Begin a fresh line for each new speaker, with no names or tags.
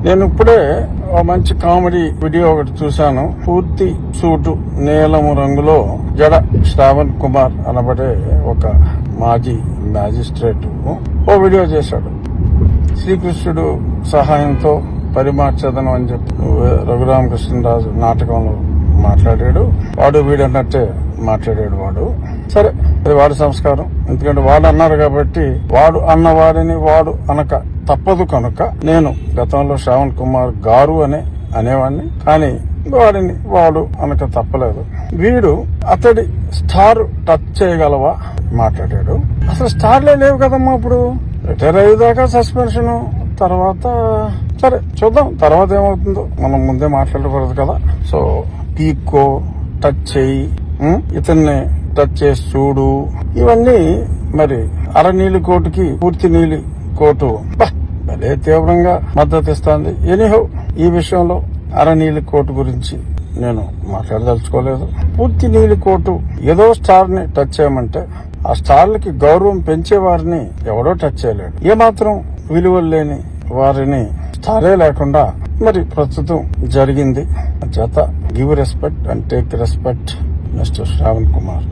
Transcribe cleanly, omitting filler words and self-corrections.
నేను ఇప్పుడే ఒక మంచి కామెడీ వీడియో ఒకటి చూశాను. పూర్తి సూటు నీలము రంగులో జడ శ్రావణ్ కుమార్ అనబడే ఒక మాజీ మ్యాజిస్ట్రేట్ ఓ వీడియో చేశాడు. శ్రీకృష్ణుడు సహాయంతో పరిమార్చదనం అని చెప్పి రఘురామకృష్ణరాజు నాటకంలో మాట్లాడాడు. వాడు వీడన్నట్టే మాట్లాడాడు. వాడు సరే, అది వాడి సంస్కారం. ఎందుకంటే వాడు అన్నారు కాబట్టి వాడు అన్న వారిని వాడు అనక తప్పదు కనుక నేను గతంలో శ్రావణ్ కుమార్ గారు అనేవాడిని, కానీ వాడిని వాడు అనక తప్పలేదు. వీడు అతడి స్టార్ టచ్ చేయగలవా మాట్లాడాడు. అసలు స్టార్లే లేవు కదమ్మా. ఇప్పుడు రిటైర్ అయ్యేదాకా సస్పెన్షన్, తర్వాత సరే చూద్దాం తర్వాత ఏమవుతుందో. మనం ముందే మాట్లాడకూడదు కదా. సో పీకో, టచ్ చేయి, ఇతన్ని టచ్ చేసి చూడు, ఇవన్నీ మరి అర నీలి కోటుకి పూర్తి నీలి కోటు భలే తీవ్రంగా మద్దతు ఇస్తుంది. ఎనీహో ఈ విషయంలో అర నీలి కోటు గురించి నేను మాట్లాడదలుచుకోలేదు. పూర్తి నీలి కోటు ఏదో స్టార్ ని టచ్ చేయమంటే ఆ స్టార్లకి గౌరవం పెంచే వారిని ఎవడో టచ్ చేయలేడు. ఏమాత్రం విలువలు లేని వారిని స్టారే లేకుండా మరి ప్రస్తుతం జరిగింది. చేత give respect and take respect mister Shravan Kumar.